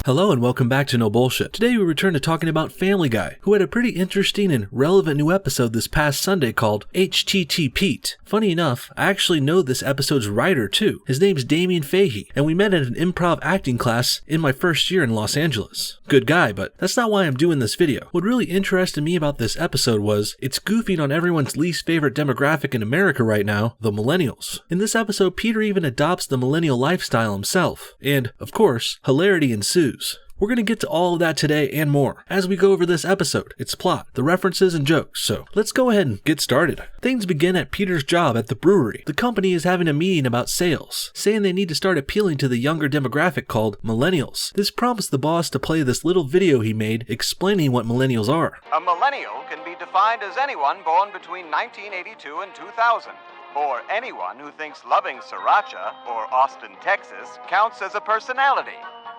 Hello and welcome back to No Bullshit. Today we return to talking about Family Guy, who had a pretty interesting and relevant new episode this past Sunday called HTT Pete. Funny enough, I actually know this episode's writer too. His name's Damien Fahey, and we met at an improv acting class in my first year in Los Angeles. Good guy, but that's not why I'm doing this video. What really interested me about this episode was it's goofing on everyone's least favorite demographic in America right now, the Millennials. In this episode, Peter even adopts the millennial lifestyle himself, and, of course, hilarity ensues. We're going to get to all of that today and more as we go over this episode, its plot, the references and jokes, so let's go ahead and get started. Things begin at Peter's job at the brewery. The company is having a meeting about sales, saying they need to start appealing to the younger demographic called Millennials. This prompts the boss to play this little video he made explaining what Millennials are. A millennial can be defined as anyone born between 1982 and 2000. Or anyone who thinks loving Sriracha or Austin, Texas counts as a personality.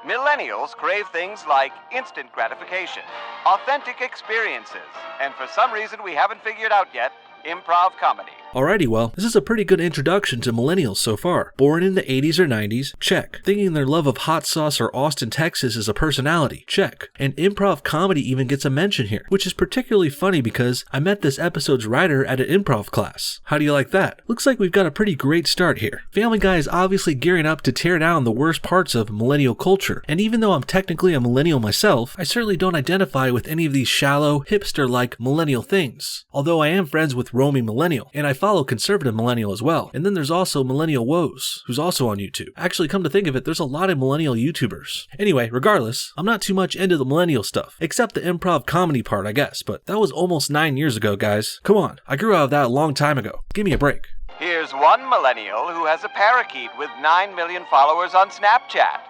Millennials crave things like instant gratification, authentic experiences, and for some reason we haven't figured out yet, improv comedy. Alrighty, well, this is a pretty good introduction to Millennials so far. Born in the 80s or 90s, check. Thinking their love of hot sauce or Austin, Texas is a personality, check. And improv comedy even gets a mention here, which is particularly funny because I met this episode's writer at an improv class. How do you like that? Looks like we've got a pretty great start here. Family Guy is obviously gearing up to tear down the worst parts of millennial culture, and even though I'm technically a millennial myself, I certainly don't identify with any of these shallow, hipster-like millennial things. Although I am friends with Romy Millennial, and I follow Conservative Millennial as well. And then there's also Millennial Woes, who's also on YouTube. Actually, come to think of it, there's a lot of millennial YouTubers. Anyway, regardless, I'm not too much into the millennial stuff, except the improv comedy part, I guess, but that was almost 9 years ago, guys. Come on, I grew out of that a long time ago. Give me a break. Here's one millennial who has a parakeet with 9 million followers on Snapchat.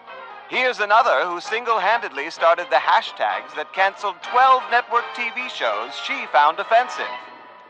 Here's another who single-handedly started the hashtags that canceled 12 network TV shows she found offensive.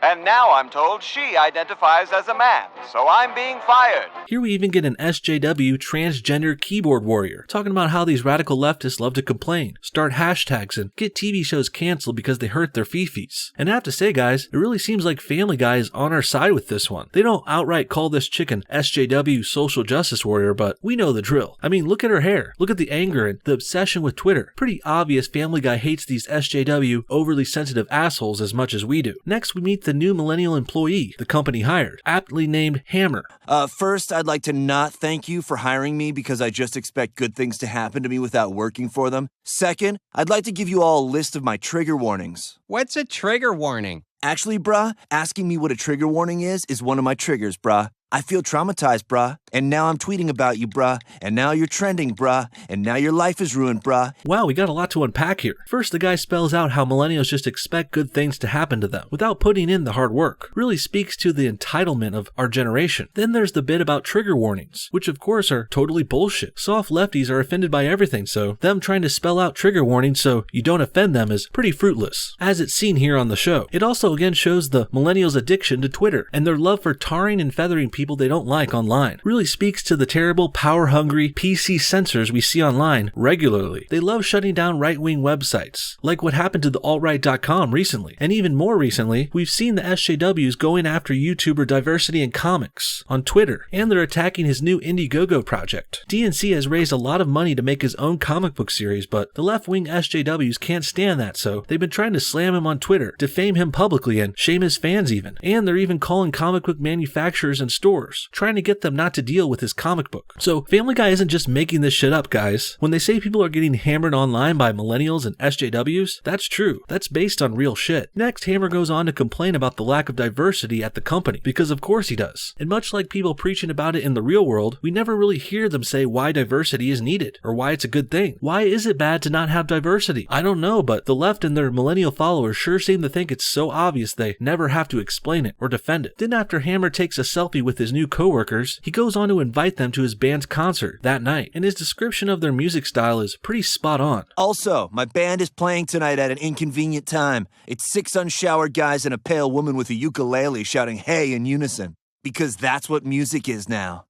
And now I'm told she identifies as a man, so I'm being fired. Here we even get an SJW transgender keyboard warrior, talking about how these radical leftists love to complain, start hashtags, and get TV shows canceled because they hurt their fifis. And I have to say, guys, it really seems like Family Guy is on our side with this one. They don't outright call this chick an SJW social justice warrior, but we know the drill. I mean, look at her hair, look at the anger and the obsession with Twitter. Pretty obvious Family Guy hates these SJW overly sensitive assholes as much as we do. Next, we meet the new millennial employee the company hired, aptly named Hammer. First, I'd like to not thank you for hiring me because I just expect good things to happen to me without working for them. Second, I'd like to give you all a list of my trigger warnings. What's a trigger warning? Actually, bruh, asking me what a trigger warning is one of my triggers, bruh. I feel traumatized, bruh. And now I'm tweeting about you, bruh. And now you're trending, bruh. And now your life is ruined, bruh. Wow, we got a lot to unpack here. First, the guy spells out how millennials just expect good things to happen to them without putting in the hard work. Really speaks to the entitlement of our generation. Then there's the bit about trigger warnings, which of course are totally bullshit. Soft lefties are offended by everything, so them trying to spell out trigger warnings so you don't offend them is pretty fruitless, as it's seen here on the show. It also again shows the millennials' addiction to Twitter and their love for tarring and feathering people they don't like online. Really speaks to the terrible, power-hungry PC censors we see online regularly. They love shutting down right-wing websites, like what happened to the altright.com recently. And even more recently, we've seen the SJWs going after YouTuber Diversity in Comics on Twitter, and they're attacking his new Indiegogo project. DNC has raised a lot of money to make his own comic book series, but the left-wing SJWs can't stand that, so they've been trying to slam him on Twitter, defame him publicly, and shame his fans even. And they're even calling comic book manufacturers and stores, trying to get them not to deal with his comic book. So Family Guy isn't just making this shit up, guys. When they say people are getting hammered online by millennials and SJWs, that's true. That's based on real shit. Next, Hammer goes on to complain about the lack of diversity at the company, because of course he does. And much like people preaching about it in the real world, we never really hear them say why diversity is needed, or why it's a good thing. Why is it bad to not have diversity? I don't know, but the left and their millennial followers sure seem to think it's so obvious they never have to explain it or defend it. Then after Hammer takes a selfie with his new coworkers, he goes on to invite them to his band's concert that night, and his description of their music style is pretty spot on. Also, my band is playing tonight at an inconvenient time. It's 6 unshowered guys and a pale woman with a ukulele shouting hey in unison. Because that's what music is now.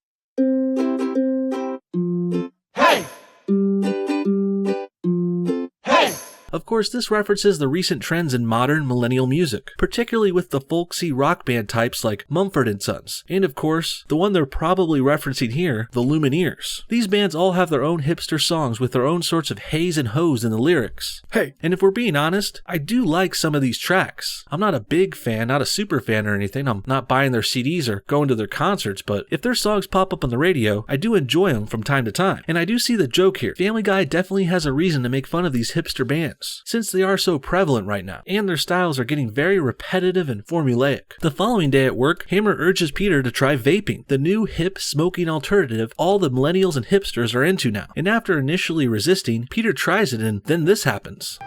Hey! Of course, this references the recent trends in modern millennial music, particularly with the folksy rock band types like Mumford & Sons, and of course, the one they're probably referencing here, the Lumineers. These bands all have their own hipster songs with their own sorts of haze and hose in the lyrics. Hey, and if we're being honest, I do like some of these tracks. I'm not a big fan, not a super fan or anything. I'm not buying their CDs or going to their concerts, but if their songs pop up on the radio, I do enjoy them from time to time. And I do see the joke here. Family Guy definitely has a reason to make fun of these hipster bands, since they are so prevalent right now, and their styles are getting very repetitive and formulaic. The following day at work, Hammer urges Peter to try vaping, the new hip smoking alternative all the millennials and hipsters are into now. And after initially resisting, Peter tries it and then this happens.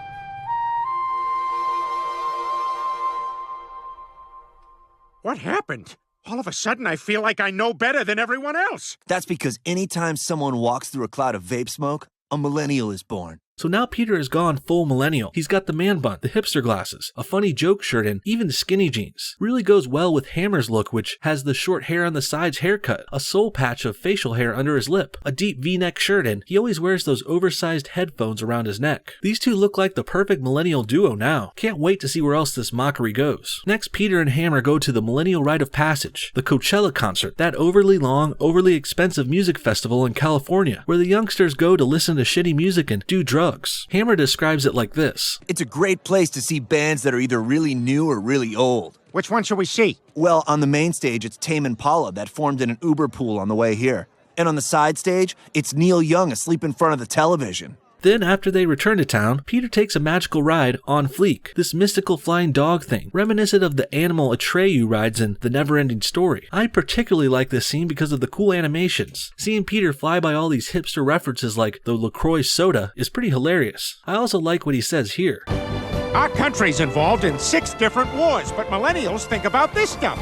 What happened? All of a sudden, I feel like I know better than everyone else. That's because anytime someone walks through a cloud of vape smoke, a millennial is born. So now Peter has gone full millennial. He's got the man bun, the hipster glasses, a funny joke shirt, and even the skinny jeans. Really goes well with Hammer's look, which has the short hair on the sides haircut, a soul patch of facial hair under his lip, a deep V-neck shirt, and he always wears those oversized headphones around his neck. These two look like the perfect millennial duo now. Can't wait to see where else this mockery goes. Next, Peter and Hammer go to the millennial rite of passage, the Coachella concert, that overly long, overly expensive music festival in California, where the youngsters go to listen to shitty music and do drugs. Hammer describes it like this. It's a great place to see bands that are either really new or really old. Which one should we see? Well, on the main stage, it's Tame Impala that formed in an Uber pool on the way here. And on the side stage, it's Neil Young asleep in front of the television. Then, after they return to town, Peter takes a magical ride on Fleek, this mystical flying dog thing, reminiscent of the animal Atreyu rides in The Neverending Story. I particularly like this scene because of the cool animations. Seeing Peter fly by all these hipster references like the LaCroix soda is pretty hilarious. I also like what he says here. Our country's involved in 6 different wars, but millennials think about this stuff.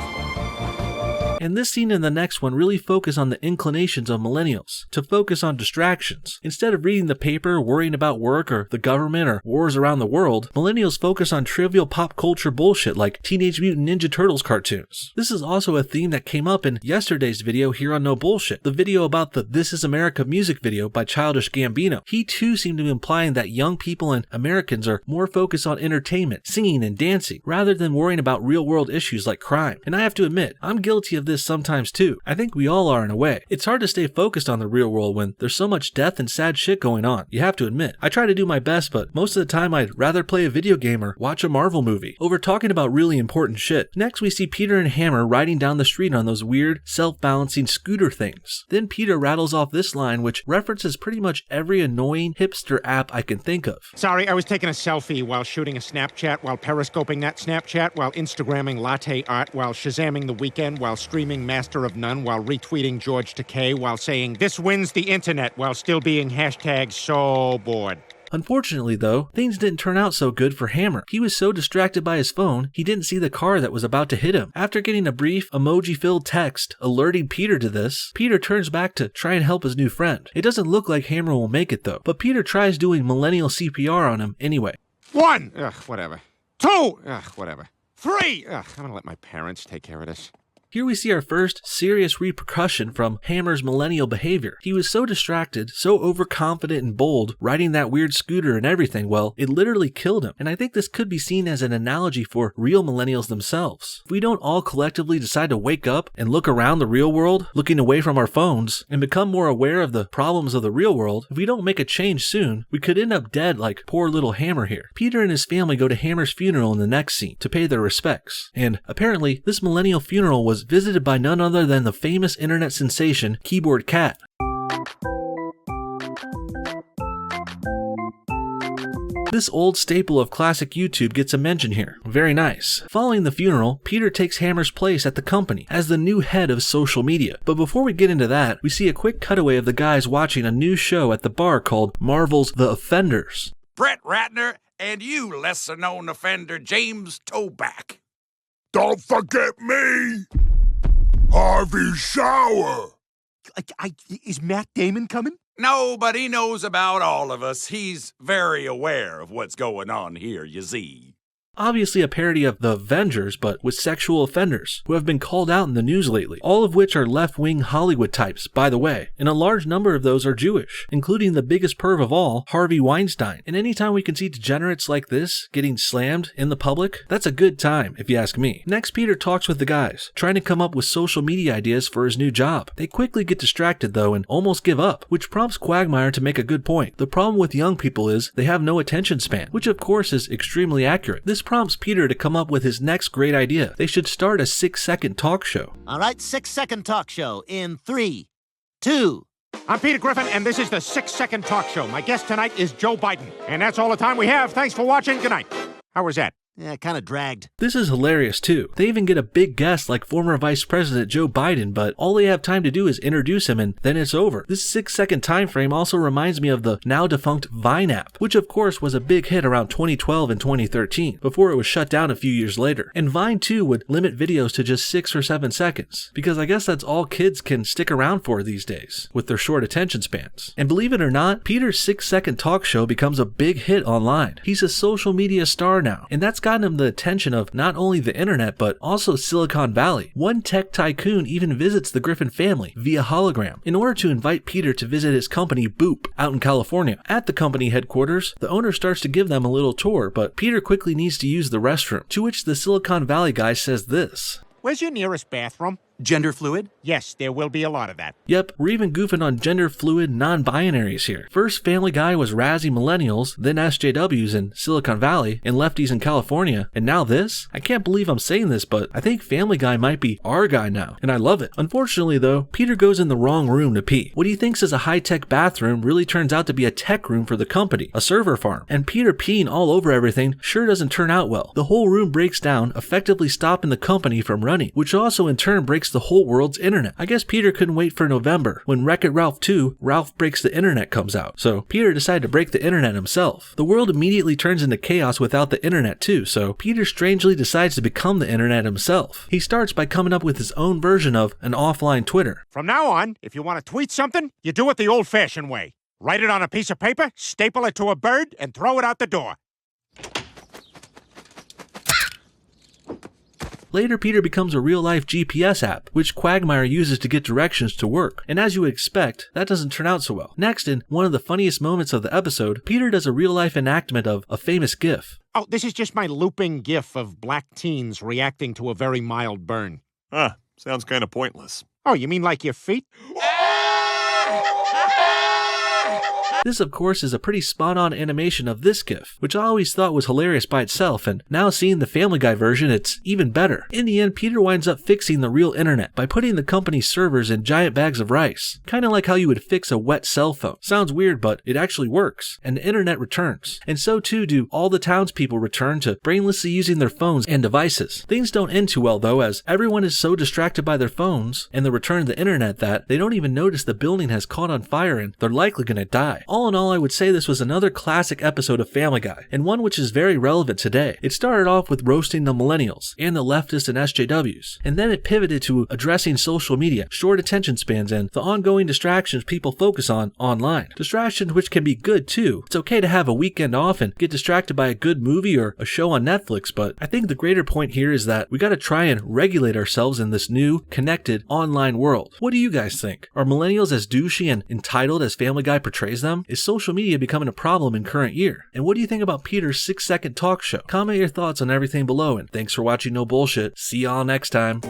And this scene and the next one really focus on the inclinations of millennials, to focus on distractions. Instead of reading the paper, worrying about work or the government or wars around the world, millennials focus on trivial pop culture bullshit like Teenage Mutant Ninja Turtles cartoons. This is also a theme that came up in yesterday's video here on No Bullshit, the video about the This Is America music video by Childish Gambino. He too seemed to be implying that young people and Americans are more focused on entertainment, singing and dancing, rather than worrying about real world issues like crime. And I have to admit, I'm guilty of this sometimes too. I think we all are in a way. It's hard to stay focused on the real world when there's so much death and sad shit going on. You have to admit. I try to do my best, but most of the time I'd rather play a video game or watch a Marvel movie over talking about really important shit. Next, we see Peter and Hammer riding down the street on those weird, self-balancing scooter things. Then Peter rattles off this line, which references pretty much every annoying hipster app I can think of. Sorry, I was taking a selfie while shooting a Snapchat, while periscoping that Snapchat, while Instagramming latte art, while Shazamming The Weeknd, while streaming Master of None, while retweeting George Takei, while saying this wins the internet, while still being hashtag so bored. Unfortunately though, things didn't turn out so good for Hammer. He was so distracted by his phone, he didn't see the car that was about to hit him. After getting a brief, emoji-filled text alerting Peter to this, Peter turns back to try and help his new friend. It doesn't look like Hammer will make it though, but Peter tries doing millennial CPR on him anyway. 1! Ugh, whatever. 2! Ugh, whatever. 3! Ugh, I'm gonna let my parents take care of this. Here we see our first serious repercussion from Hammer's millennial behavior. He was so distracted, so overconfident and bold, riding that weird scooter and everything, well, it literally killed him. And I think this could be seen as an analogy for real millennials themselves. If we don't all collectively decide to wake up and look around the real world, looking away from our phones, and become more aware of the problems of the real world, if we don't make a change soon, we could end up dead like poor little Hammer here. Peter and his family go to Hammer's funeral in the next scene to pay their respects. And apparently, this millennial funeral was visited by none other than the famous internet sensation Keyboard Cat. This old staple of classic YouTube gets a mention here. Very nice. Following the funeral, Peter takes Hammer's place at the company as the new head of social media. But before we get into that, we see a quick cutaway of the guys watching a new show at the bar called Marvel's The Offenders. Brett Ratner and you lesser-known offender James Toback. Don't forget me! Harvey Shower! Is Matt Damon coming? Nobody knows about all of us. He's very aware of what's going on here, you see. Obviously a parody of The Avengers, but with sexual offenders, who have been called out in the news lately, all of which are left-wing Hollywood types, by the way, and a large number of those are Jewish, including the biggest perv of all, Harvey Weinstein. And anytime we can see degenerates like this getting slammed in the public, that's a good time, if you ask me. Next, Peter talks with the guys, trying to come up with social media ideas for his new job. They quickly get distracted though and almost give up, which prompts Quagmire to make a good point. The problem with young people is they have no attention span, which of course is extremely accurate. This prompts Peter to come up with his next great idea. They should start a 6-second talk show. All right, 6-second talk show in 3, 2. I'm Peter Griffin, and this is the 6-Second Talk Show. My guest tonight is Joe Biden. And that's all the time we have. Thanks for watching. Good night. How was that? Yeah, kind of dragged. This is hilarious too. They even get a big guest like former Vice President Joe Biden, but all they have time to do is introduce him and then it's over. This 6-second time frame also reminds me of the now defunct Vine app, which of course was a big hit around 2012 and 2013, before it was shut down a few years later. And Vine too would limit videos to just 6 or 7 seconds, because I guess that's all kids can stick around for these days, with their short attention spans. And believe it or not, Peter's 6-second talk show becomes a big hit online. He's a social media star now, and that's gotten him the attention of not only the internet but also Silicon Valley. One tech tycoon even visits the Griffin family via hologram in order to invite Peter to visit his company Boop out in California. At the company headquarters, the owner starts to give them a little tour, but Peter quickly needs to use the restroom, to which the Silicon Valley guy says this. Where's your nearest bathroom? Gender fluid? Yes, there will be a lot of that. Yep, we're even goofing on gender fluid non-binaries here. First Family Guy was razzy millennials, then SJWs in Silicon Valley, and lefties in California, and now this? I can't believe I'm saying this, but I think Family Guy might be our guy now, and I love it. Unfortunately though, Peter goes in the wrong room to pee. What he thinks is a high-tech bathroom really turns out to be a tech room for the company, a server farm, and Peter peeing all over everything sure doesn't turn out well. The whole room breaks down, effectively stopping the company from running, which also in turn breaks the whole world's internet. I guess Peter couldn't wait for November, when Wreck-It Ralph 2, Ralph Breaks the Internet comes out. So Peter decided to break the internet himself. The world immediately turns into chaos without the internet too, so Peter strangely decides to become the internet himself. He starts by coming up with his own version of an offline Twitter. From now on, if you want to tweet something, you do it the old-fashioned way. Write it on a piece of paper, staple it to a bird, and throw it out the door. Later, Peter becomes a real-life GPS app, which Quagmire uses to get directions to work, and as you would expect, that doesn't turn out so well. Next, in one of the funniest moments of the episode, Peter does a real-life enactment of a famous GIF. Oh, this is just my looping GIF of black teens reacting to a very mild burn. Huh, sounds kind of pointless. Oh, you mean like your feet? This, of course, is a pretty spot-on animation of this GIF, which I always thought was hilarious by itself, and now seeing the Family Guy version, it's even better. In the end, Peter winds up fixing the real internet by putting the company's servers in giant bags of rice. Kinda like how you would fix a wet cell phone. Sounds weird, but it actually works, and the internet returns. And so too do all the townspeople return to brainlessly using their phones and devices. Things don't end too well though, as everyone is so distracted by their phones and the return of the internet that they don't even notice the building has caught on fire and they're likely gonna die. All in all, I would say this was another classic episode of Family Guy, and one which is very relevant today. It started off with roasting the millennials and the leftists and SJWs, and then it pivoted to addressing social media, short attention spans, and the ongoing distractions people focus on online. Distractions which can be good too. It's okay to have a weekend off and get distracted by a good movie or a show on Netflix, but I think the greater point here is that we gotta try and regulate ourselves in this new, connected, online world. What do you guys think? Are millennials as douchey and entitled as Family Guy portrays them? Is social media becoming a problem in current year? And what do you think about Peter's 6-second talk show? Comment your thoughts on everything below, and thanks for watching No Bullshit. See y'all next time.